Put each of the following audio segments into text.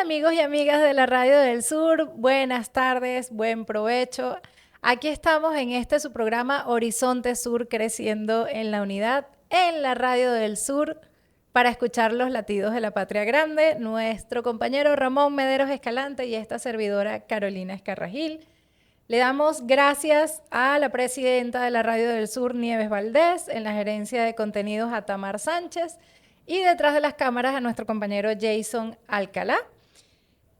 Amigos y amigas de la Radio del Sur, buenas tardes, buen provecho. Aquí estamos en su programa Horizonte Sur, creciendo en la unidad, en la Radio del Sur, para escuchar los latidos de la patria grande. Nuestro compañero Ramón Mederos Escalante y esta servidora Carolina Escarragil. Le damos gracias a la presidenta de la Radio del Sur, Nieves Valdés, en la gerencia de contenidos a Tamar Sánchez y detrás de las cámaras a nuestro compañero Jason Alcalá.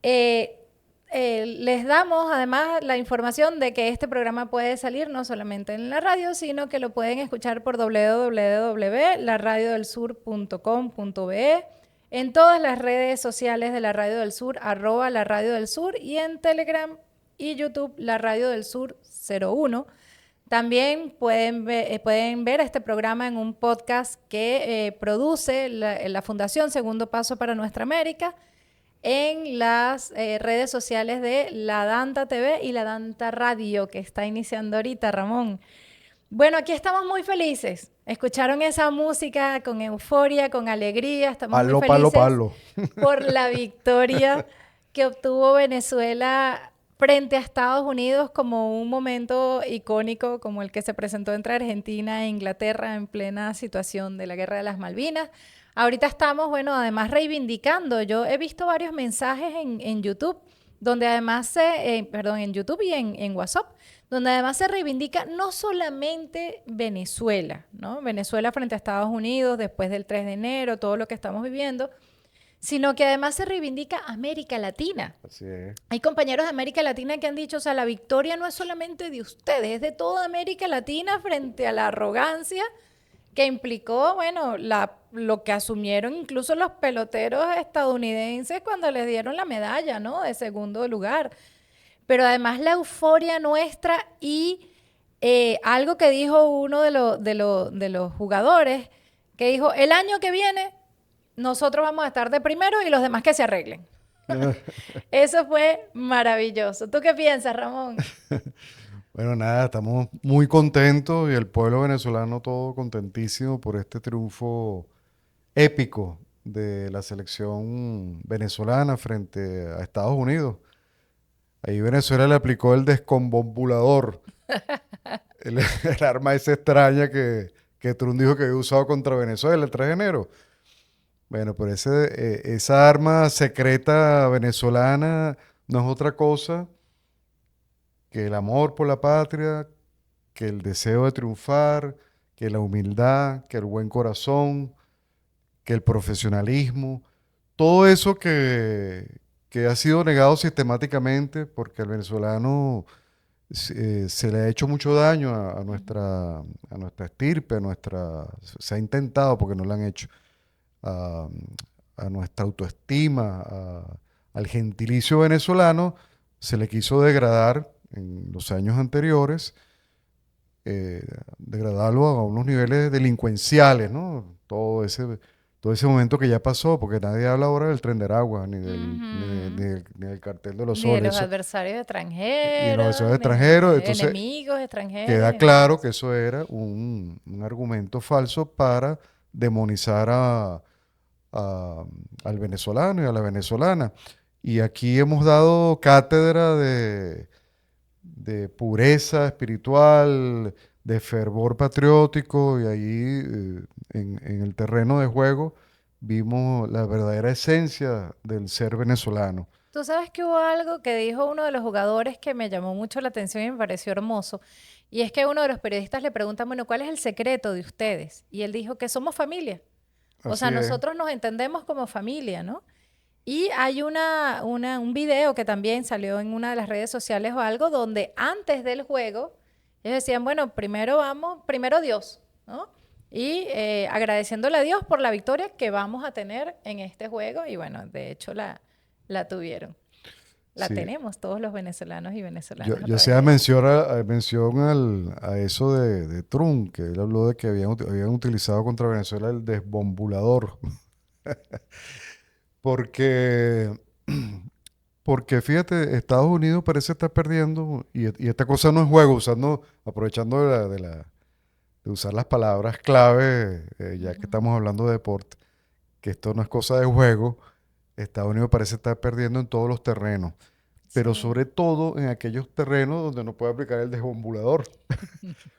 Les damos además la información de que este programa puede salir no solamente en la radio, sino que lo pueden escuchar por www.laradiodelsur.com.be, en todas las redes sociales de la Radio del Sur, @la Radio del Sur, y en Telegram y YouTube, la Radio del Sur 01. También pueden ver este programa en un podcast que produce la Fundación Segundo Paso para Nuestra América, en las redes sociales de La Danta TV y La Danta Radio, que está iniciando ahorita, Ramón. Bueno, aquí estamos muy felices. Escucharon esa música con euforia, con alegría. Estamos muy felices por la victoria que obtuvo Venezuela frente a Estados Unidos, como un momento icónico como el que se presentó entre Argentina e Inglaterra en plena situación de la Guerra de las Malvinas. Ahorita estamos, además reivindicando. Yo he visto varios mensajes en YouTube, donde además en YouTube y en WhatsApp, donde además se reivindica no solamente Venezuela, ¿no? Venezuela frente a Estados Unidos después del 3 de enero, todo lo que estamos viviendo, sino que además se reivindica América Latina. Así es. Hay compañeros de América Latina que han dicho, la victoria no es solamente de ustedes, es de toda América Latina frente a la arrogancia que implicó, lo que asumieron incluso los peloteros estadounidenses cuando les dieron la medalla, ¿no?, de segundo lugar. Pero además la euforia nuestra y algo que dijo uno de los jugadores, que dijo, el año que viene nosotros vamos a estar de primero y los demás que se arreglen. Eso fue maravilloso. ¿Tú qué piensas, Ramón? Bueno, nada, estamos muy contentos y el pueblo venezolano todo contentísimo por este triunfo épico de la selección venezolana frente a Estados Unidos. Ahí Venezuela le aplicó el descombombulador, el arma esa extraña que Trump dijo que había usado contra Venezuela el 3 de enero. Bueno, pero esa arma secreta venezolana no es otra cosa que el amor por la patria, que el deseo de triunfar, que la humildad, que el buen corazón, que el profesionalismo, todo eso que ha sido negado sistemáticamente porque al venezolano se le ha hecho mucho daño a nuestra estirpe, se ha intentado porque no lo han hecho, a, a nuestra autoestima, al gentilicio venezolano, se le quiso degradar en los años anteriores, degradarlo a unos niveles delincuenciales, ¿no? Todo ese momento que ya pasó, porque nadie habla ahora del Tren de Aragua, ni del cartel de los Ni de soles. los adversarios Y los extranjeros, adversarios extranjeros, de entonces enemigos extranjeros. queda claro que eso era un argumento falso para demonizar al venezolano y a la venezolana. Y aquí hemos dado cátedra de pureza espiritual, de fervor patriótico, y ahí en el terreno de juego vimos la verdadera esencia del ser venezolano. Tú sabes que hubo algo que dijo uno de los jugadores que me llamó mucho la atención y me pareció hermoso, y es que uno de los periodistas le pregunta, ¿cuál es el secreto de ustedes? Y él dijo que somos familia. O sea, Así es. nosotros nos entendemos como familia, ¿no? Y hay un video que también salió en una de las redes sociales o algo, donde antes del juego, ellos decían, primero Dios, ¿no? Y agradeciéndole a Dios por la victoria que vamos a tener en este juego. Y de hecho la tuvieron. La Sí. tenemos todos los venezolanos y venezolanas. Yo hacía mención a eso de Trump, que él habló de que habían utilizado contra Venezuela el desbombulador. Porque fíjate, Estados Unidos parece estar perdiendo, y esta cosa no es juego, aprovechando de usar las palabras clave, ya que estamos hablando de deporte, que esto no es cosa de juego. Estados Unidos parece estar perdiendo en todos los terrenos, pero Sí. sobre todo en aquellos terrenos donde no puede aplicar el desbombulador.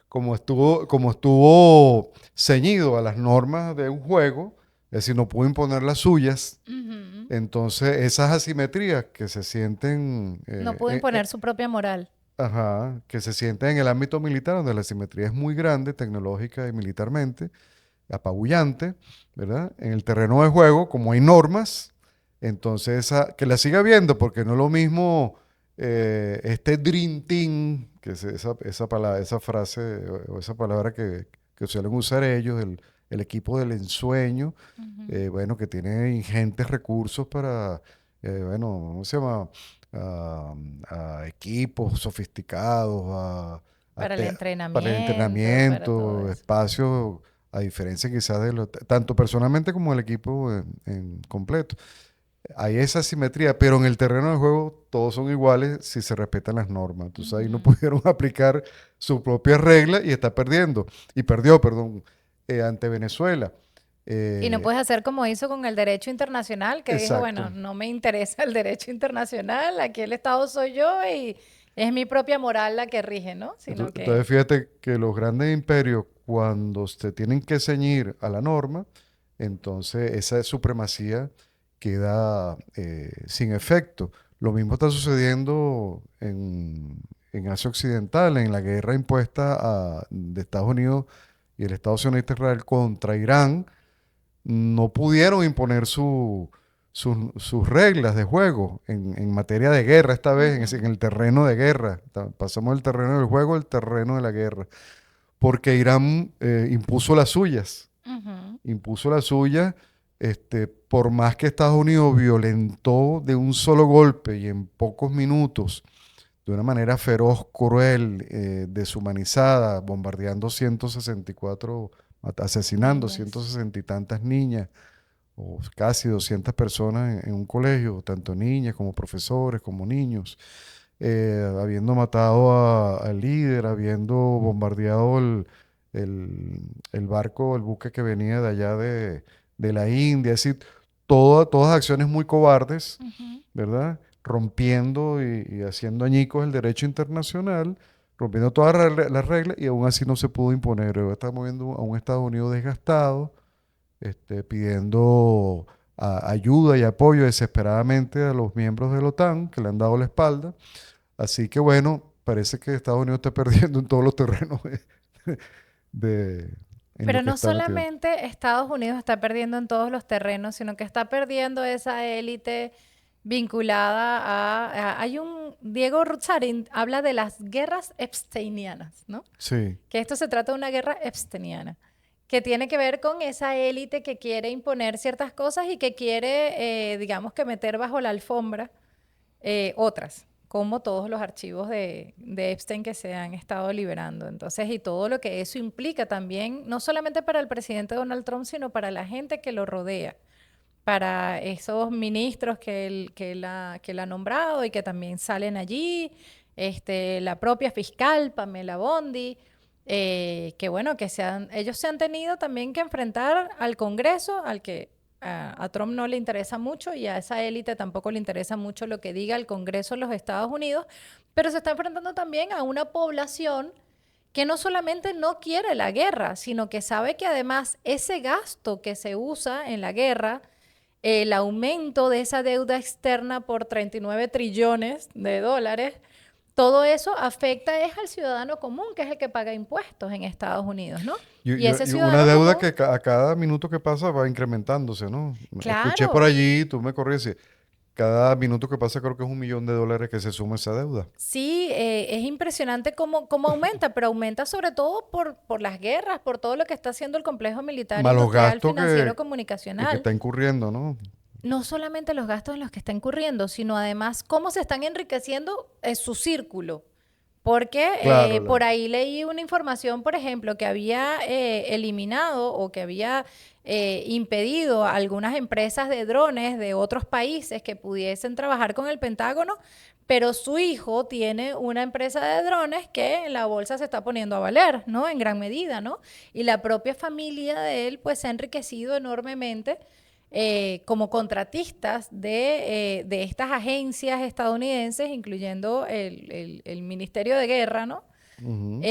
Como estuvo ceñido a las normas de un juego, es decir, no pudo imponer las suyas, Ujú. entonces esas asimetrías que se sienten, No pudo imponer su propia moral. ajá, que se sienten en el ámbito militar, donde la asimetría es muy grande, tecnológica y militarmente, apabullante, ¿verdad? En el terreno de juego, como hay normas, entonces que la siga viendo, porque no es lo mismo este Dream Team, que es esa palabra, esa frase o esa palabra que suelen usar ellos, el equipo del ensueño, Ujú. bueno, que tiene ingentes recursos para, bueno, ¿cómo se llama? A, a equipos sofisticados, a Para el te- para el entrenamiento, para todo entrenamiento, eso. espacios, a diferencia quizás tanto personalmente como el equipo en completo. Hay esa simetría, pero en el terreno del juego todos son iguales si se respetan las normas. Entonces ahí no Ujú. pudieron aplicar su propia regla y está perdiendo. Y perdió, perdón, ante Venezuela. Y no Eh, puedes hacer como hizo con el derecho internacional, que dijo, exacto. bueno, no me interesa el derecho internacional, aquí el Estado soy yo y es mi propia moral la que rige, ¿no? Sino Entonces que... fíjate que los grandes imperios, cuando se tienen que ceñir a la norma, entonces esa supremacía queda sin efecto. Lo mismo está sucediendo en Asia Occidental, en la guerra impuesta de Estados Unidos y el Estado sionista Israel contra Irán. No pudieron imponer sus reglas de juego en materia de guerra, esta vez en Ujú, el terreno de guerra. Pasamos del terreno del juego al terreno de la guerra, porque Irán ujú. impuso las suyas, por más que Estados Unidos violentó de un solo golpe y en pocos minutos, de una manera feroz, cruel, deshumanizada, bombardeando 164, asesinando Niñas. 160 y tantas niñas, o casi 200 personas en un colegio, tanto niñas como profesores, como niños, habiendo matado al líder, habiendo bombardeado el barco, el buque que venía de allá de la India, es decir, todas acciones muy cobardes, Ujú. ¿verdad? Rompiendo y haciendo añicos el derecho internacional, rompiendo todas las reglas y aún así no se pudo imponer. Luego estamos viendo a un Estados Unidos desgastado, pidiendo ayuda y apoyo desesperadamente a los miembros de la OTAN que le han dado la espalda. Así que bueno, parece que Estados Unidos está perdiendo en todos los terrenos de- en lo Pero que no está metido. solamente Estados Unidos está perdiendo en todos los terrenos, sino que está perdiendo esa élite vinculada hay un, Diego Rutzarin habla de las guerras epsteinianas, ¿no? Sí, Que esto se trata de una guerra epsteiniana, que tiene que ver con esa élite que quiere imponer ciertas cosas y que quiere, digamos que meter bajo la alfombra otras, como todos los archivos de Epstein que se han estado liberando. Entonces, y todo lo que eso implica también, no solamente para el presidente Donald Trump, sino para la gente que lo rodea, para esos ministros que él ha nombrado y que también salen allí, la propia fiscal Pamela Bondi, que bueno, ellos se han tenido también que enfrentar al Congreso, al que a Trump no le interesa mucho y a esa élite tampoco le interesa mucho lo que diga el Congreso de los Estados Unidos, pero se está enfrentando también a una población que no solamente no quiere la guerra, sino que sabe que además ese gasto que se usa en la guerra, el aumento de esa deuda externa por 39 trillones de dólares, todo eso afecta es al ciudadano común, que es el que paga impuestos en Estados Unidos, ¿no? Y ese y una ciudadano deuda común, que a cada minuto que pasa va incrementándose, ¿no? Escuché por claro, allí, tú me corrías, cada minuto que pasa creo que es $1 millón que se suma a esa deuda. sí, es impresionante cómo aumenta, pero aumenta sobre todo por las guerras, por todo lo que está haciendo el complejo militar, Más los industrial, gastos financiero, en que comunicacional. está incurriendo, ¿no? No solamente los gastos en los que está incurriendo, sino además cómo se están enriqueciendo su círculo. Porque Claro, por ahí leí una información, por ejemplo, que había eliminado o que había impedido a algunas empresas de drones de otros países que pudiesen trabajar con el Pentágono, pero su hijo tiene una empresa de drones que en la bolsa se está poniendo a valer, ¿no? En gran medida, ¿no? Y la propia familia de él, pues, se ha enriquecido enormemente como contratistas de estas agencias estadounidenses, incluyendo el Ministerio de Guerra, ¿no? Ujú.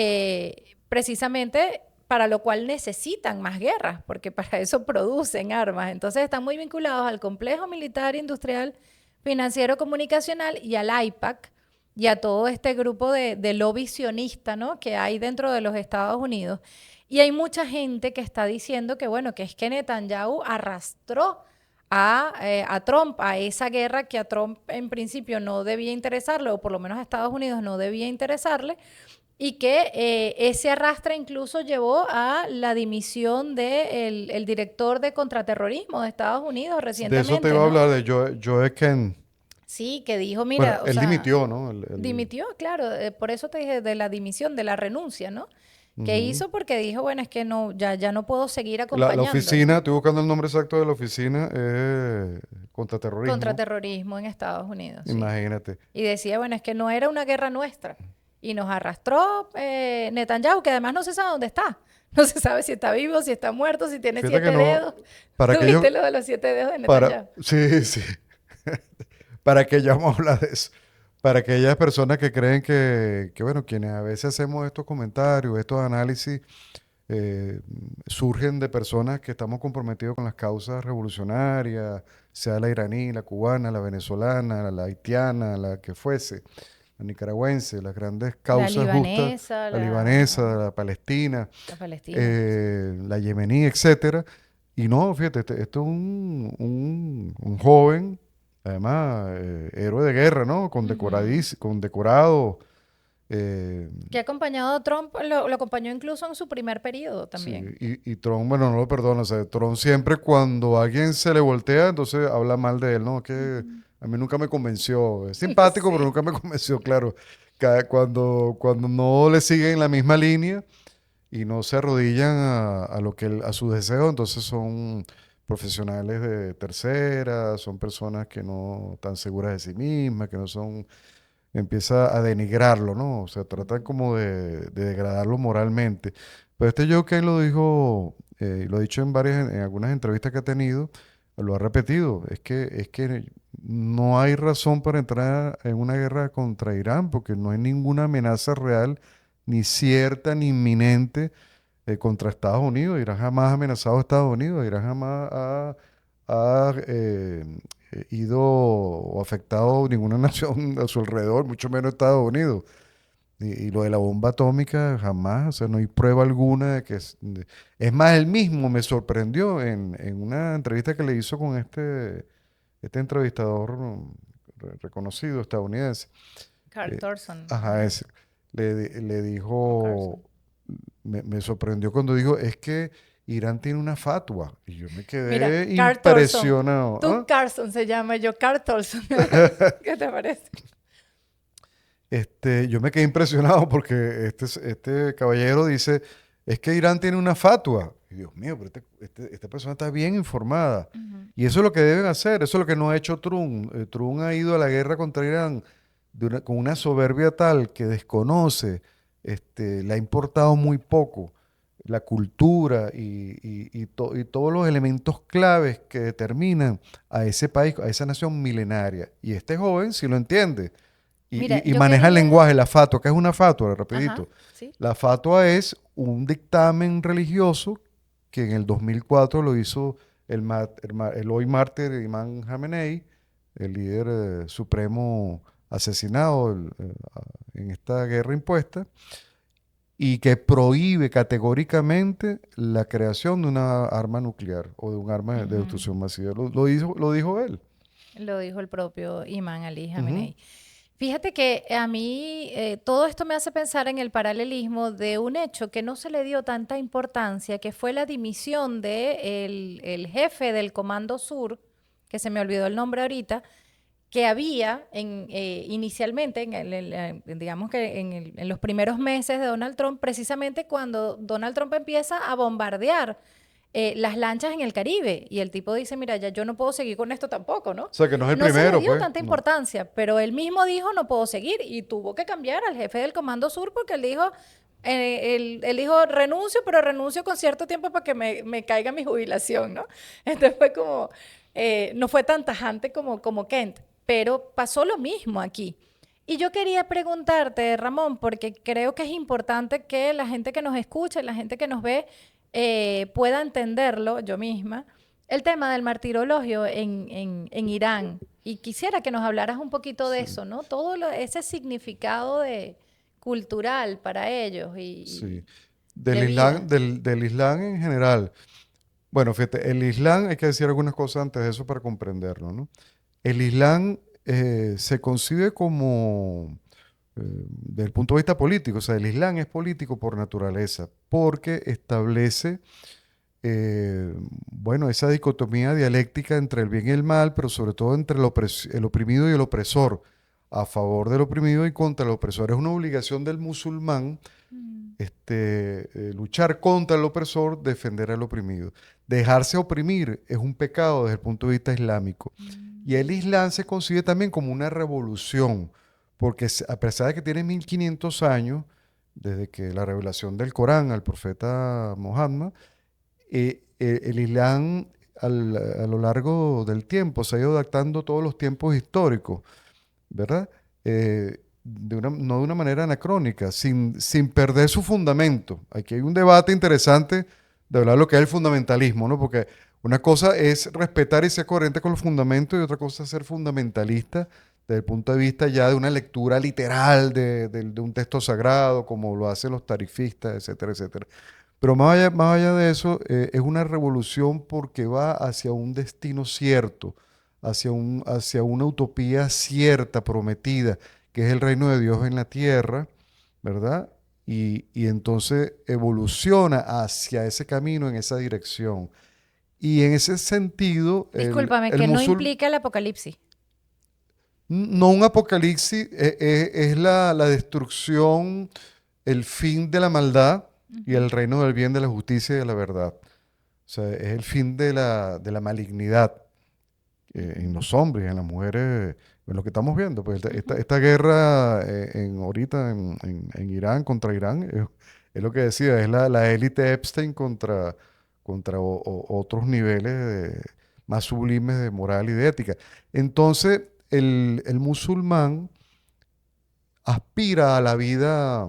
Precisamente para lo cual necesitan más guerras, porque para eso producen armas. Entonces están muy vinculados al complejo militar, industrial, financiero, comunicacional y al AIPAC y a todo este grupo de lobby sionista, ¿no? Que hay dentro de los Estados Unidos. Y hay mucha gente que está diciendo que, bueno, que es que Netanyahu arrastró a Trump a esa guerra que a Trump en principio no debía interesarle, o por lo menos a Estados Unidos no debía interesarle, y que ese arrastre incluso llevó a la dimisión del el director de contraterrorismo de Estados Unidos De eso te recientemente, iba a ¿no? hablar de Joe Ken. Sí, que dijo, Bueno, mira, o él sea, dimitió, ¿no? dimitió, claro, por eso te dije de la dimisión, de la renuncia, ¿no? Que Ujú. hizo porque dijo, bueno, es que no, ya no puedo seguir La acompañando, ¿no? oficina, estoy buscando el nombre exacto de la oficina, es contraterrorismo, Contraterrorismo en Estados Unidos, sí. imagínate. Y decía, bueno, es que no era una guerra nuestra. Y nos arrastró Netanyahu, que además no se sabe dónde está. No se sabe si está vivo, si está muerto, si tiene Fíjate que 7 dedos. para que ¿Tuviste ellos, lo de los 7 dedos de para, Netanyahu? sí, sí, para que ya vamos a hablar de eso. Para aquellas personas que creen que, bueno, quienes a veces hacemos estos comentarios, estos análisis, eh, surgen de personas que estamos comprometidos con las causas revolucionarias, sea la iraní, la cubana, la venezolana, la haitiana, la que fuese, la nicaragüense, las grandes La causas justas, libanesa, la libanesa, la palestina, la palestina. Sí. la yemení, etcétera. Y no, fíjate, esto es un joven, además, héroe de guerra, ¿no? Ujú. Condecorado. eh, Que ha acompañado a Trump, lo acompañó incluso en su primer periodo Sí, también. y Trump, bueno, no lo perdona, o sea, Trump siempre cuando alguien se le voltea, entonces habla mal de él, ¿no? Que Ujú. a mí nunca me convenció, es simpático, pero Sí. nunca me convenció, claro. Cuando no le siguen la misma línea y no se arrodillan a lo que a sus deseos, entonces son profesionales de tercera, son personas que no están seguras de sí mismas, que no son, empieza a denigrarlo, ¿no? O sea, tratan como de degradarlo moralmente. Pero este Joe lo dijo, lo ha dicho en algunas entrevistas que ha tenido, lo ha repetido, es que no hay razón para entrar en una guerra contra Irán, porque no hay ninguna amenaza real, ni cierta, ni inminente, contra Estados Unidos. Irán jamás ha amenazado a Estados Unidos, Irán jamás ha ido o afectado ninguna nación a su alrededor, mucho menos Estados Unidos. Y lo de la bomba atómica jamás, o sea, no hay prueba alguna de que es más, él mismo me sorprendió en una entrevista que le hizo con este entrevistador reconocido estadounidense. Carl eh, Thorson, ajá, ajá, ese, le o dijo, Carson. me sorprendió cuando dijo, es que Irán tiene una fatua. Y yo me Mira, quedé Carl Thorson. impresionado. Tú ¿Ah? Carson se llama, yo Carl Thorson. ¿Qué te parece? Yo me quedé impresionado porque este caballero dice, es que Irán tiene una fatua. Y Dios mío, pero esta persona está bien informada. Ujú. Y eso es lo que deben hacer, eso es lo que no ha hecho Trump. Trump ha ido a la guerra contra Irán con una soberbia tal que desconoce, le ha importado muy poco la cultura y todos los elementos claves que determinan a ese país, a esa nación milenaria. Y este joven sí lo entiende. Mira, Y yo maneja el quería... lenguaje, la fatua. ¿Qué es una fatua? Ajá, Rapidito. sí. La fatua es un dictamen religioso que en el 2004 lo hizo el hoy mártir Imam Jamenei, el líder supremo asesinado en esta guerra impuesta, y que prohíbe categóricamente la creación de una arma nuclear o de un arma de Ujú. destrucción masiva. Lo dijo él. Lo dijo el propio Imán Ali Ujú. Jamenei. Fíjate que a mí todo esto me hace pensar en el paralelismo de un hecho que no se le dio tanta importancia, que fue la dimisión de el jefe del Comando Sur, que se me olvidó el nombre ahorita, que había inicialmente, digamos que en los primeros meses de Donald Trump, precisamente cuando Donald Trump empieza a bombardear las lanchas en el Caribe. Y el tipo dice, mira, ya yo no puedo seguir con esto tampoco, ¿no? O sea, que no es el No se le primero, dio pues. tanta No. importancia, pero él mismo dijo, no puedo seguir. Y tuvo que cambiar al jefe del Comando Sur porque él dijo, él dijo, renuncio, pero renuncio con cierto tiempo para que me caiga mi jubilación, ¿no? Entonces fue como, no fue tan tajante como Kent, pero pasó lo mismo aquí. Y yo quería preguntarte, Ramón, porque creo que es importante que la gente que nos escucha, la gente que nos ve, pueda entenderlo, yo misma, el tema del martirologio en Irán. Y quisiera que nos hablaras un poquito de Sí, eso, ¿no? Ese significado cultural para ellos sí. y Del de Islam, vida. del Islam en general. Bueno, fíjate, el Islam, hay que decir algunas cosas antes de eso para comprenderlo, ¿no? El Islam se concibe como, desde el punto de vista político, o sea, el Islam es político por naturaleza, porque establece, eh, bueno, esa dicotomía dialéctica entre el bien y el mal, pero sobre todo entre el oprimido y el opresor, a favor del oprimido y contra el opresor. Es una obligación del musulmán Mm, luchar contra el opresor, defender al oprimido. Dejarse oprimir es un pecado desde el punto de vista islámico. Y el mm, Islam se concibe también como una revolución, porque a pesar de que tiene 1500 años, desde que la revelación del Corán al profeta Muhammad, el Islam a lo largo del tiempo se ha ido adaptando a todos los tiempos históricos, ¿verdad? No de una manera anacrónica, sin perder su fundamento. Aquí hay un debate interesante de hablar de lo que es el fundamentalismo, ¿no? Porque una cosa es respetar y ser coherente con los fundamentos y otra cosa es ser fundamentalista desde el punto de vista ya de una lectura literal de un texto sagrado, como lo hacen los tarifistas, etcétera, etcétera. Pero más allá de eso, es una revolución porque va hacia un destino cierto, hacia una utopía cierta, prometida, que es el reino de Dios en la tierra, ¿verdad? Y entonces evoluciona hacia ese camino, en esa dirección. Y en ese sentido, Discúlpame, el que no musul, implica el apocalipsis. no un apocalipsis, es la destrucción, el fin de la maldad y Ujú. el reino del bien, de la justicia y de la verdad. O sea, es el fin de la malignidad en Ujú, los hombres, en las mujeres, en lo que estamos viendo. Pues ujú. esta guerra ahorita en Irán, contra Irán, es lo que decía, es la élite Epstein contra otros niveles más sublimes de moral y de ética. Entonces, el musulmán aspira a la vida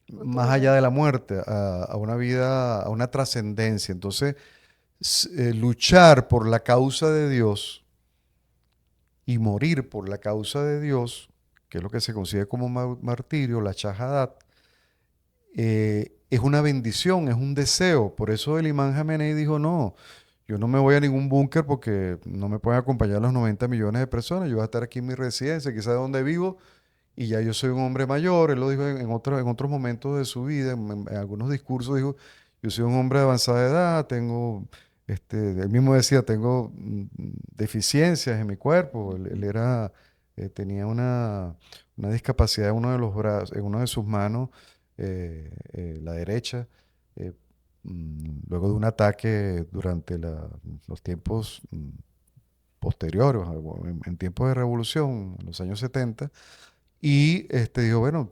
más allá Futura. de la muerte, a una vida, a una trascendencia. Entonces, luchar por la causa de Dios y morir por la causa de Dios, que es lo que se consigue como martirio, la shahadat, es una bendición, es un deseo. Por eso el imán Jamenei dijo, no, yo no me voy a ningún búnker porque no me pueden acompañar los 90 millones de personas, yo voy a estar aquí en mi residencia, quizás donde vivo, y ya yo soy un hombre mayor. Él lo dijo en otros momentos de su vida, en algunos discursos dijo, yo soy un hombre de avanzada edad, él mismo decía, tengo deficiencias en mi cuerpo. Él Ujú. tenía una discapacidad en uno de los brazos, en una de sus manos, la derecha, eh, luego de un ataque durante los tiempos posteriores, en tiempos de revolución, en los años 70. Y digo, bueno,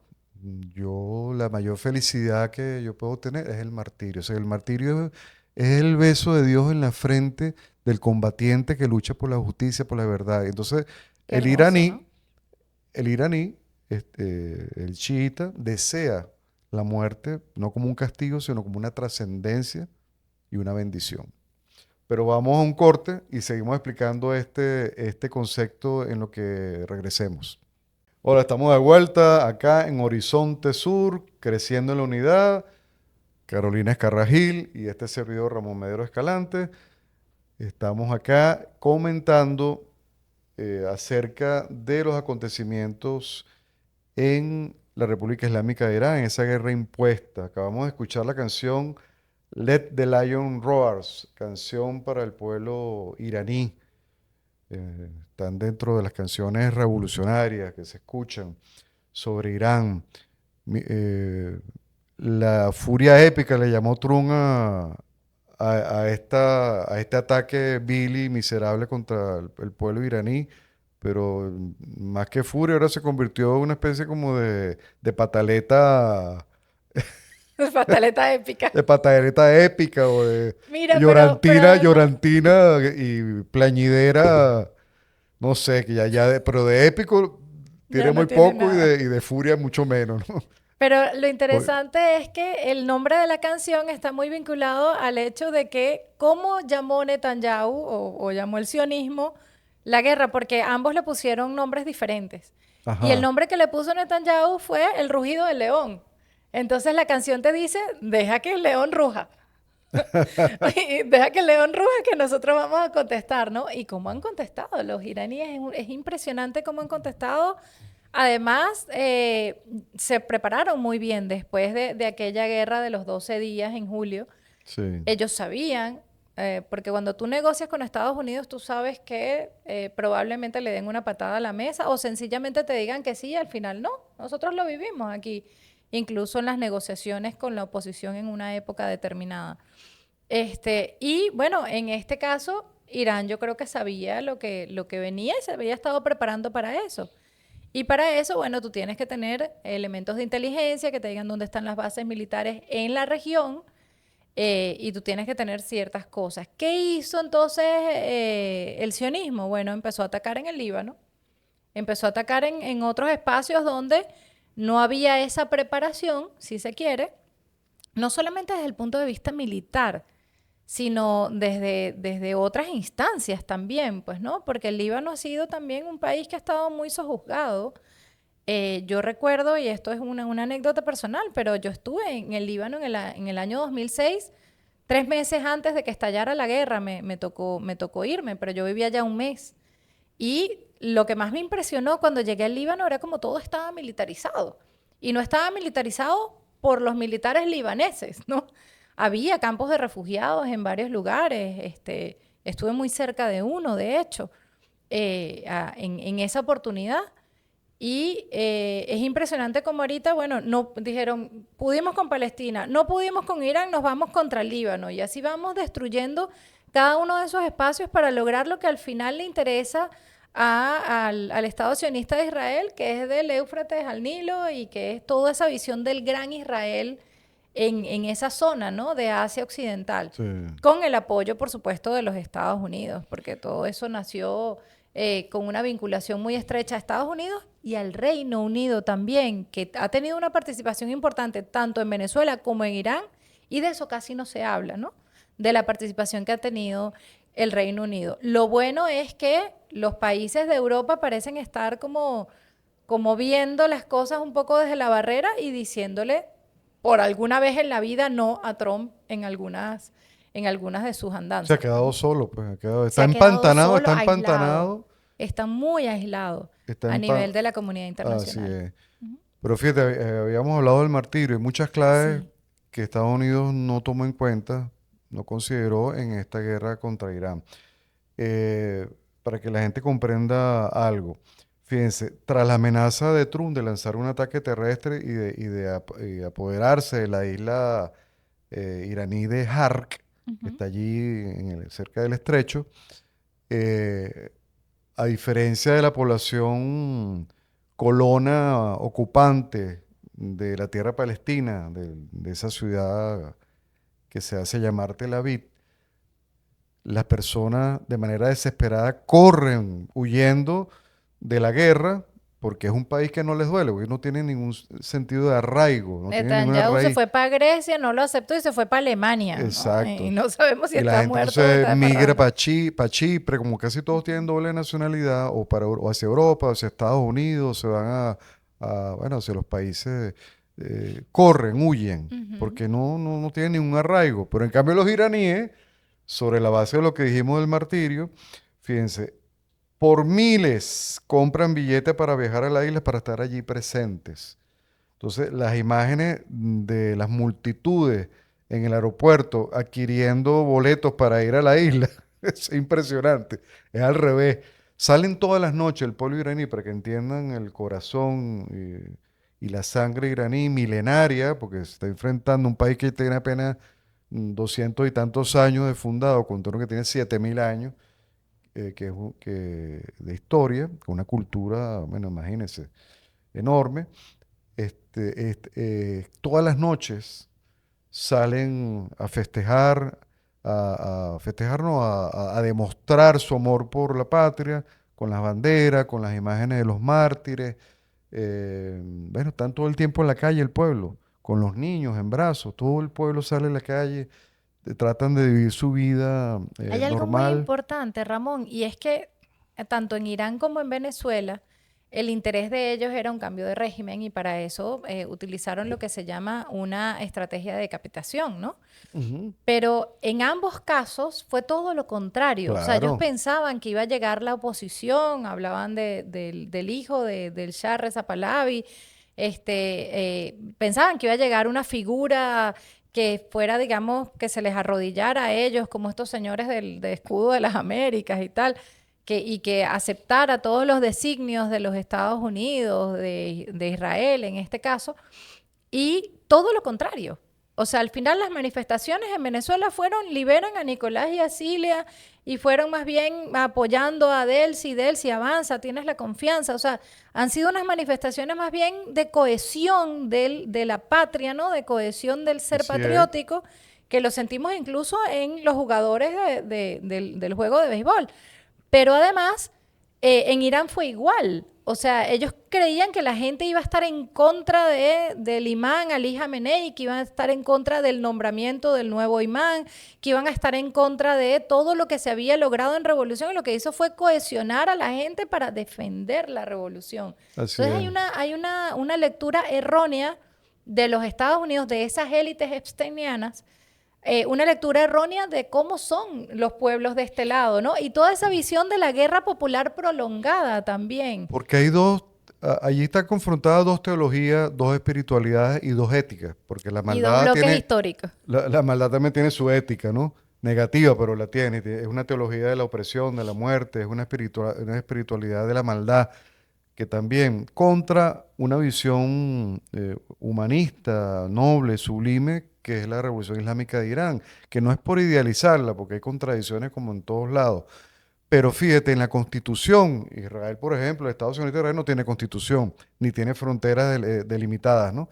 la mayor felicidad que yo puedo tener es el martirio. O sea, el martirio es el beso de Dios en la frente del combatiente que lucha por la justicia, por la verdad. Entonces, Qué el hermoso, ¿no? iraní, el iraní, el chiita, desea la muerte no como un castigo, sino como una trascendencia y una bendición. Pero vamos a un corte y seguimos explicando este concepto en lo que regresemos. Hola, estamos de vuelta acá en Horizonte Sur, creciendo en la unidad. Carolina Escarragil y este servidor Ramón Medero Escalante. Estamos acá comentando acerca de los acontecimientos en la República Islámica de Irán, en esa guerra impuesta. Acabamos de escuchar la canción Let the Lion Roars, canción para el pueblo iraní. Están dentro de las canciones revolucionarias que se escuchan sobre Irán. Mi- la furia épica le llamó Trump a este ataque vil y miserable contra el pueblo iraní, pero más que furia ahora se convirtió en una especie como de pataleta Pataleta épica. de Patadeleta Épica o de Mira, pero Llorantina, además, Llorantina y Plañidera, no sé, que pero de épico ya tiene no muy tiene poco nada. y de furia mucho menos, ¿no? Pero lo Por- interesante es que el nombre de la canción está muy vinculado al hecho de que cómo llamó Netanyahu o llamó el sionismo la guerra, porque ambos le pusieron nombres diferentes. Y el Ajá. nombre que le puso Netanyahu fue el rugido del león. Entonces la canción te dice, deja que el león ruja. Y deja que el león ruja que nosotros vamos a contestar, ¿no? Y cómo han contestado los iraníes, es impresionante cómo han contestado. Además, se prepararon muy bien después de aquella guerra de los 12 días en julio. Sí. Ellos sabían, porque cuando tú negocias con Estados Unidos, tú sabes que probablemente le den una patada a la mesa o sencillamente te digan que sí y al final no. Nosotros lo vivimos aquí, incluso en las negociaciones con la oposición en una época determinada. Y bueno, en este caso, Irán yo creo que sabía lo que venía y se había estado preparando para eso. Y para eso, bueno, tú tienes que tener elementos de inteligencia que te digan dónde están las bases militares en la región y tú tienes que tener ciertas cosas. ¿Qué hizo entonces el sionismo? Bueno, empezó a atacar en el Líbano, empezó a atacar en otros espacios donde no había esa preparación, si se quiere, no solamente desde el punto de vista militar, sino desde otras instancias también, pues, ¿no? Porque el Líbano ha sido también un país que ha estado muy sojuzgado. Yo recuerdo, y esto es una anécdota personal, pero yo estuve en el Líbano en el año 2006, 3 meses antes de que estallara la guerra, me tocó irme, pero yo vivía ya un mes. Y lo que más me impresionó cuando llegué al Líbano era como todo estaba militarizado. Y no estaba militarizado por los militares libaneses, ¿no? Había campos de refugiados en varios lugares. Estuve muy cerca de uno, de hecho, en esa oportunidad. Y es impresionante como ahorita, bueno, no dijeron, pudimos con Palestina, no pudimos con Irán, nos vamos contra el Líbano. Y así vamos destruyendo cada uno de esos espacios para lograr lo que al final le interesa al Estado sionista de Israel, que es del Éufrates al Nilo y que es toda esa visión del gran Israel en esa zona, ¿no? De Asia Occidental, Sí. con el apoyo, por supuesto, de los Estados Unidos, porque todo eso nació con una vinculación muy estrecha a Estados Unidos y al Reino Unido también, que ha tenido una participación importante tanto en Venezuela como en Irán, y de eso casi no se habla, ¿no? De la participación que ha tenido el Reino Unido. Lo bueno es que los países de Europa parecen estar como viendo las cosas un poco desde la barrera y diciéndole por alguna vez en la vida no a Trump en algunas de sus Se ha andanzas, pues, quedado ¿no? solo, pues Se ha quedado solo, está aislado. empantanado, Está muy aislado está a nivel empa- de la comunidad Así internacional. es. Pero fíjate, habíamos hablado del martirio y muchas claves Sí. que Estados Unidos no tomó en cuenta, no consideró en esta guerra contra Irán. Eh, para que la gente comprenda algo. Fíjense, tras la amenaza de Trump de lanzar un ataque terrestre y apoderarse de la isla iraní de Hark, que Ujú. está allí cerca del estrecho, eh, a diferencia de la población colona ocupante de la tierra palestina, de esa ciudad que se hace llamar Tel Aviv, las personas de manera desesperada corren huyendo de la guerra porque es un país que no les duele, porque no tiene ningún sentido de arraigo, no tiene ninguna Netanyahu se raíz. fue para Grecia, no lo aceptó y se fue para Alemania, ¿no? Y Exacto. no sabemos si Y la está gente muerto o entonces está de migra parranda. para Chipre, como casi todos tienen doble nacionalidad, o hacia Europa, o hacia Estados Unidos, se van bueno, hacia los países, corren, huyen, Ujú. porque no tienen ningún arraigo. Pero en cambio los iraníes, sobre la base de lo que dijimos del martirio, fíjense, por miles compran billetes para viajar a la isla para estar allí presentes. Entonces, las imágenes de las multitudes en el aeropuerto adquiriendo boletos para ir a la isla es impresionante. Es al revés. Salen todas las noches el pueblo iraní para que entiendan el corazón y la sangre iraní milenaria, porque se está enfrentando a un país que tiene apenas 200 y tantos años de fundado, contra uno que tiene 7000 años de historia, con una cultura, bueno, imagínense, enorme. todas las noches salen a festejar, a festejar, no, a demostrar su amor por la patria, con las banderas, con las imágenes de los mártires. Bueno, están todo el tiempo en la calle el pueblo, con los niños en brazos, todo el pueblo sale a la calle, tratan de vivir su vida Hay algo muy normal. importante, Ramón, y es que tanto en Irán como en Venezuela, el interés de ellos era un cambio de régimen y para eso utilizaron lo que se llama una estrategia de decapitación, ¿no? Ujú. Pero en ambos casos fue todo lo contrario. O sea, ellos Claro, pensaban que iba a llegar la oposición, hablaban del hijo del Shah Reza Pahlavi, pensaban que iba a llegar una figura que fuera, digamos, que se les arrodillara a ellos, como estos señores de escudo de las Américas y tal, y que aceptara todos los designios de los Estados Unidos, de Israel en este caso. Y todo lo contrario. O sea, al final las manifestaciones en Venezuela fueron liberan a Nicolás y a Cilia y fueron más bien apoyando a Delcy, Delcy avanza, tienes la confianza. O sea, han sido unas manifestaciones más bien de cohesión de la patria, ¿no? De cohesión del ser así es. patriótico, que lo sentimos incluso en los jugadores del juego de béisbol. Pero además, en Irán fue igual. O sea, ellos creían que la gente iba a estar en contra del imán Ali Khamenei, que iban a estar en contra del nombramiento del nuevo imán, que iban a estar en contra de todo lo que se había logrado en revolución. Y lo que hizo fue cohesionar a la gente para defender la revolución. Así Entonces es. hay una lectura errónea de los Estados Unidos, de esas élites epsteinianas, una lectura errónea de cómo son los pueblos de este lado, ¿no? Y toda esa visión de la guerra popular prolongada también. Porque hay allí están confrontadas dos teologías, dos espiritualidades y dos éticas, porque Y dos bloques históricos. la maldad también tiene su ética, ¿no? Negativa, pero la tiene. Es una teología de la opresión, de la muerte, es una espiritualidad de la maldad, que también contra una visión humanista, noble, sublime, que es la Revolución Islámica de Irán, que no es por idealizarla, porque hay contradicciones como en todos lados. Pero fíjate, en la Constitución, Israel, por ejemplo, Estados Unidos de Israel no tiene constitución, ni tiene fronteras delimitadas, ¿no?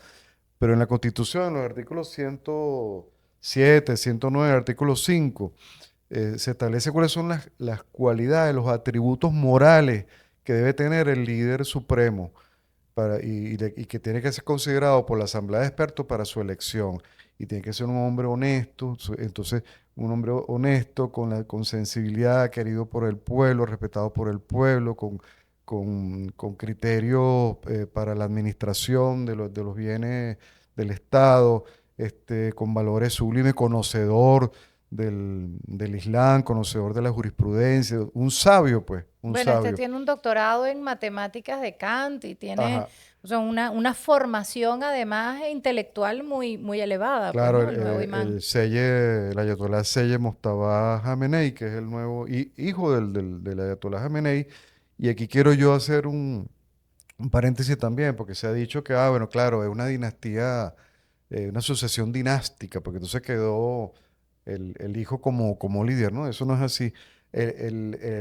Pero en la Constitución, en los artículos 107, 109, artículo 5, se establece cuáles son las cualidades, los atributos morales que debe tener el líder supremo y que tiene que ser considerado por la Asamblea de Expertos para su elección. Y tiene que ser un hombre honesto, entonces un hombre honesto, con sensibilidad, querido por el pueblo, respetado por el pueblo, con criterios para la administración de los bienes del Estado, con valores sublimes, conocedor del Islam, conocedor de la jurisprudencia, un sabio, pues, un Bueno, este sabio. tiene un doctorado en matemáticas de Kant y tiene, Ajá. o sea, una formación además intelectual muy, muy elevada, pues, Claro, ¿no? El nuevo imán. el ayatolá Seye Mojtaba Jamenei, que es el nuevo hijo del ayatolá Jamenei. Y aquí quiero yo hacer un paréntesis también, porque se ha dicho que, bueno, claro, es una dinastía, una sucesión dinástica, porque entonces quedó el hijo como líder, ¿no? Eso no es así.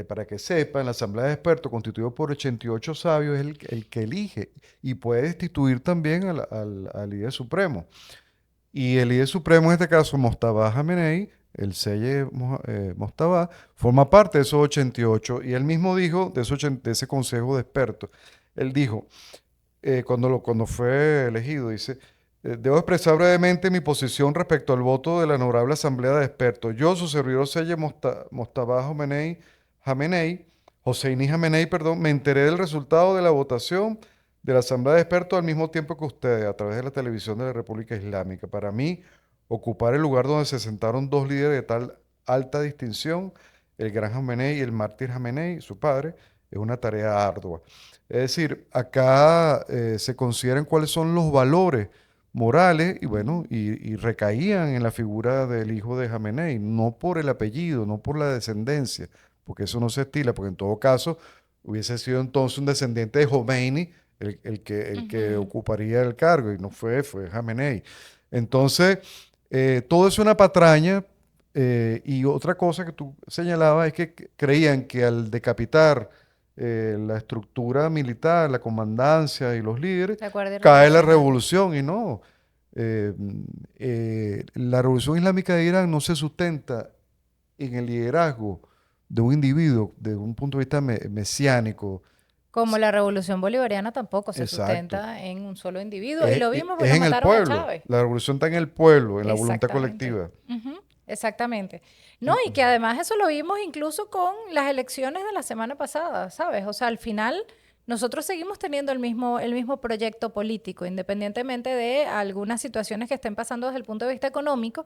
Para que sepan, la Asamblea de Expertos, constituido por 88 sabios, es el que elige y puede destituir también al líder supremo. Y el líder supremo, en este caso, Mojtaba Jamenei, el Seye Mojtaba, forma parte de esos 88. Y él mismo dijo, de ese consejo de expertos, él dijo, cuando fue elegido, dice, debo expresar brevemente mi posición respecto al voto de la honorable Asamblea de Expertos. Yo, su servidor Seye Mojtaba Jamenei, Hosseini Jamenei, perdón, me enteré del resultado de la votación de la Asamblea de Expertos al mismo tiempo que ustedes, a través de la televisión de la República Islámica. Para mí, ocupar el lugar donde se sentaron dos líderes de tal alta distinción, el gran Jamenei y el mártir Jamenei, su padre, es una tarea ardua. Es decir, acá se consideran cuáles son los valores morales y bueno, y recaían en la figura del hijo de Jamenei, no por el apellido, no por la descendencia, porque eso no se estila, porque en todo caso hubiese sido entonces un descendiente de Khomeini el que Ujú. ocuparía el cargo y no fue Jamenei. Entonces, todo es una patraña y otra cosa que tú señalabas es que creían que al decapitar la estructura militar, la comandancia y los líderes, De acuerdo y cae la revolucionario. revolución y no. eh, la revolución islámica de Irán no se sustenta en el liderazgo de un individuo, de un punto de vista mesiánico. Como la revolución bolivariana tampoco se Exacto. sustenta en un solo individuo. Y lo vimos Es cuando en el mataron a pueblo. Chávez. La revolución está en el pueblo, en la voluntad Exactamente. colectiva. Ujú, exactamente. No, y Ento- que además eso lo vimos incluso con las elecciones de la semana pasada, ¿sabes? O sea, al final nosotros seguimos teniendo el mismo proyecto político, independientemente de algunas situaciones que estén pasando desde el punto de vista económico.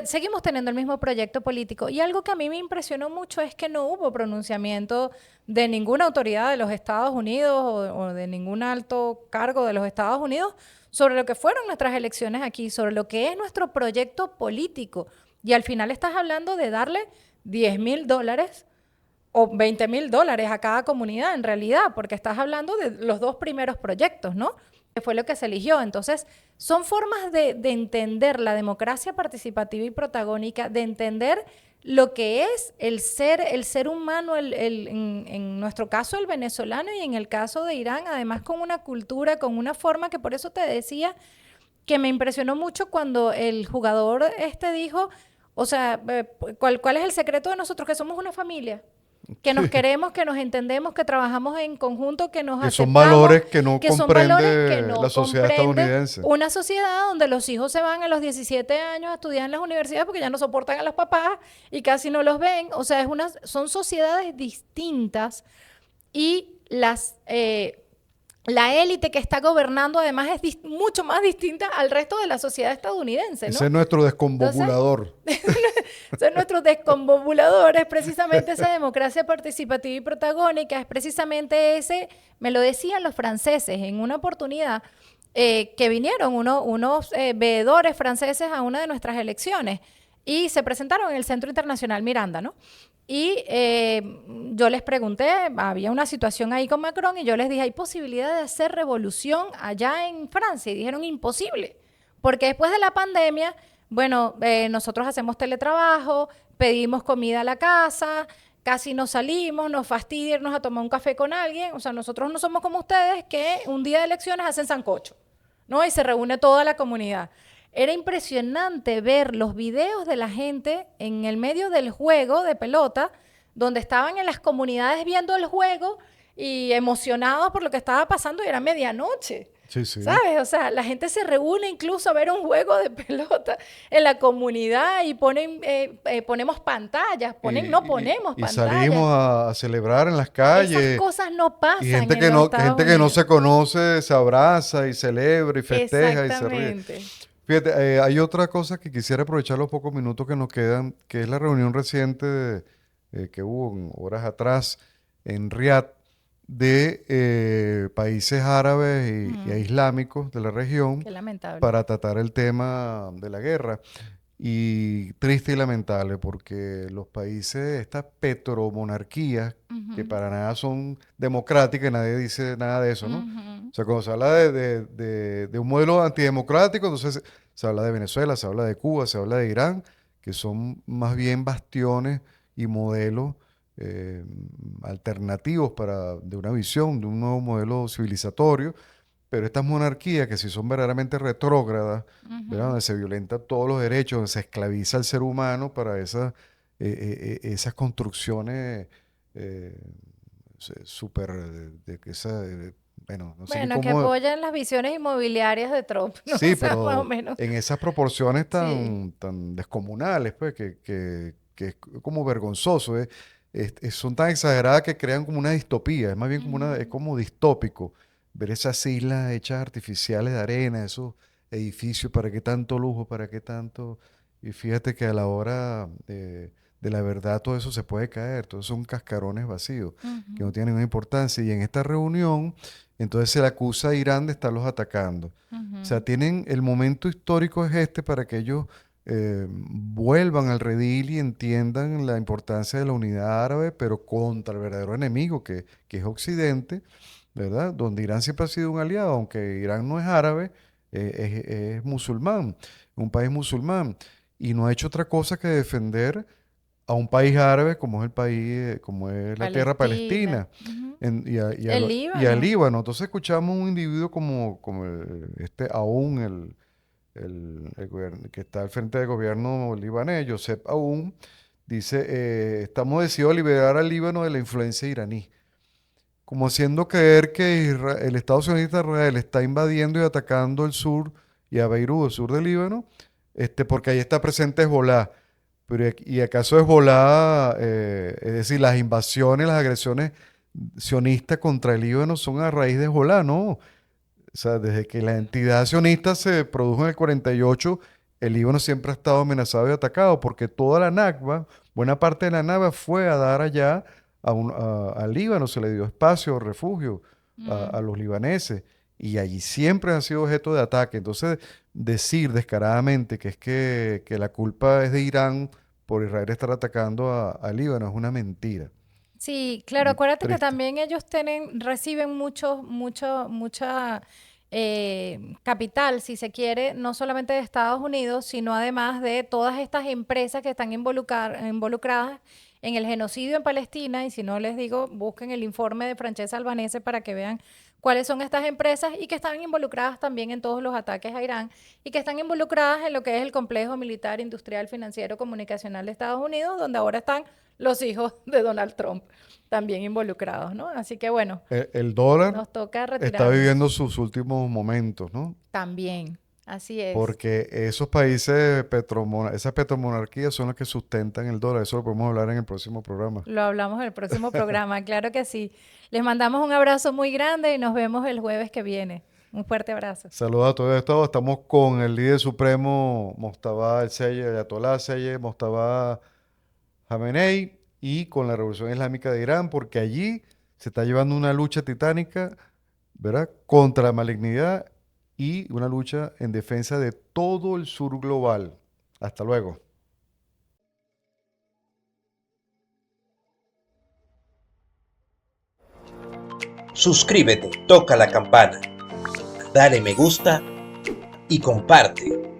Seguimos teniendo el mismo proyecto político. Y algo que a mí me impresionó mucho es que no hubo pronunciamiento de ninguna autoridad de los Estados Unidos o de ningún alto cargo de los Estados Unidos sobre lo que fueron nuestras elecciones aquí, sobre lo que es nuestro proyecto político. Y al final estás hablando de darle $10,000 o $20,000 a cada comunidad en realidad, porque estás hablando de los dos primeros proyectos, ¿no? Que fue lo que se eligió. Entonces, son formas de entender la democracia participativa y protagónica, de entender lo que es el ser humano, en nuestro caso el venezolano y en el caso de Irán, además con una cultura, con una forma que por eso te decía que me impresionó mucho cuando el jugador este dijo, o sea, ¿cuál es el secreto de nosotros? Que somos una familia, que nos queremos, que nos entendemos, que trabajamos en conjunto, que nos Que son aceptamos, valores que no que son valores que comprende la no sociedad comprende estadounidense. una sociedad donde los hijos se van a los 17 años a estudiar en las universidades porque ya no soportan a los papás y casi no los ven. O sea, son sociedades distintas y la élite que está gobernando además es mucho más distinta al resto de la sociedad estadounidense, Ese ¿no? es nuestro Entonces, desconvobulador. son nuestros desconvobuladores, precisamente esa democracia participativa y protagónica, es precisamente ese, me lo decían los franceses en una oportunidad, que vinieron unos veedores franceses a una de nuestras elecciones y se presentaron en el Centro Internacional Miranda, ¿no? Y yo les pregunté, había una situación ahí con Macron y yo les dije, ¿hay posibilidad de hacer revolución allá en Francia? Y dijeron, imposible, porque después de la pandemia, bueno, nosotros hacemos teletrabajo, pedimos comida a la casa, casi no salimos, nos fastidia irnos a tomar un café con alguien. O sea, nosotros no somos como ustedes que un día de elecciones hacen sancocho, ¿no? Y se reúne toda la comunidad. Era impresionante ver los videos de la gente en el medio del juego de pelota, donde estaban en las comunidades viendo el juego y emocionados por lo que estaba pasando y era medianoche. Sí, sí. ¿Sabes? O sea, la gente se reúne incluso a ver un juego de pelota en la comunidad y ponemos pantallas, no ponemos Y pantallas. salimos a celebrar en las Esas calles. cosas no Y pasan en los Estados gente que no Unidos. se conoce se abraza y celebra y festeja y se ríe. Exactamente. Fíjate, hay otra cosa que quisiera aprovechar los pocos minutos que nos quedan, que es la reunión reciente que hubo horas atrás en Riad de países árabes e islámicos de la región Qué lamentable. para tratar el tema de la guerra. Y triste y lamentable porque los países, estas petromonarquías, que Ujú, para nada son democráticas, nadie dice nada de eso, ¿no? ujú. O sea, cuando se habla de un modelo antidemocrático, entonces se habla de Venezuela, se habla de Cuba, se habla de Irán, que son más bien bastiones y modelos eh, alternativos de una visión, de un nuevo modelo civilizatorio, pero estas monarquías que si son verdaderamente retrógradas, ¿verdad? Ujú. Donde se violentan todos los derechos, donde se esclaviza al ser humano para esas construcciones eh, súper, bueno, no sé ni Bueno, que cómo, apoyan las visiones inmobiliarias de Trump, ¿no? O sí, sea, más o pero menos. en esas proporciones Sí. tan descomunales, pues, que es como vergonzoso, son tan exageradas que crean como una distopía, es más bien es Ujú. como distópico ver esas islas hechas artificiales de arena, esos edificios, ¿para qué tanto lujo? ¿Para qué tanto? Y fíjate que a la hora de la verdad todo eso se puede caer, todos son cascarones vacíos que no Ujú, tienen ninguna importancia. Y en esta reunión, entonces se le acusa a Irán de estarlos atacando. O sea, ujú, tienen el momento histórico es este para que ellos vuelvan al redil y entiendan la importancia de la unidad árabe, pero contra el verdadero enemigo que es Occidente, ¿verdad? Donde Irán siempre ha sido un aliado, aunque Irán no es árabe, es musulmán, un país musulmán, y no ha hecho otra cosa que defender a un país árabe como es el país, como es la tierra Palestina. palestina Ujú. y El y al Líbano. Líbano. Entonces escuchamos un individuo como este Aoun, que está al frente del gobierno libanés, Joseph Aoun, dice, estamos decididos a liberar al Líbano de la influencia iraní, como haciendo creer que el Estado sionista de Israel está invadiendo y atacando el sur y a Beirut, el sur del Líbano, porque ahí está presente Hezbolá. Pero ¿y acaso Hezbolá, es decir, las invasiones, las agresiones sionistas contra el Líbano son a raíz de Hezbolá? No. O sea, desde que la entidad sionista se produjo en el 48, el Líbano siempre ha estado amenazado y atacado, porque toda la Nakba, buena parte de la Nakba fue a dar allá al Líbano, se le dio espacio, refugio a Mm. los libaneses, y allí siempre han sido objeto de ataque. Entonces, decir descaradamente que la culpa es de Irán por Israel estar atacando al Líbano es una mentira. Sí, claro, Y acuérdate que triste. también ellos reciben mucha capital, si se quiere, no solamente de Estados Unidos, sino además de todas estas empresas que están involucradas en el genocidio en Palestina. Y si no les digo, busquen el informe de Francesca Albanese para que vean cuáles son estas empresas y que están involucradas también en todos los ataques a Irán y que están involucradas en lo que es el complejo militar, industrial, financiero, comunicacional de Estados Unidos, donde ahora están los hijos de Donald Trump también involucrados, ¿no? Así que bueno, El dólar nos toca está viviendo retirarnos sus últimos momentos, ¿no? también. Así es. Porque esos países, esas petromonarquías son las que sustentan el dólar. Eso lo podemos hablar en el próximo programa. Lo hablamos en el próximo programa, claro que sí. Les mandamos un abrazo muy grande y nos vemos el jueves que viene. Un fuerte abrazo. Saludos a todos esto. Estamos con el líder supremo, Mojtaba el Seye, Ayatollah Seye, Mojtaba Jamenei, y con la Revolución Islámica de Irán, porque allí se está llevando una lucha titánica, ¿verdad? Contra la malignidad y una lucha en defensa de todo el sur global. Hasta luego. Suscríbete, toca la campana, dale me gusta y comparte.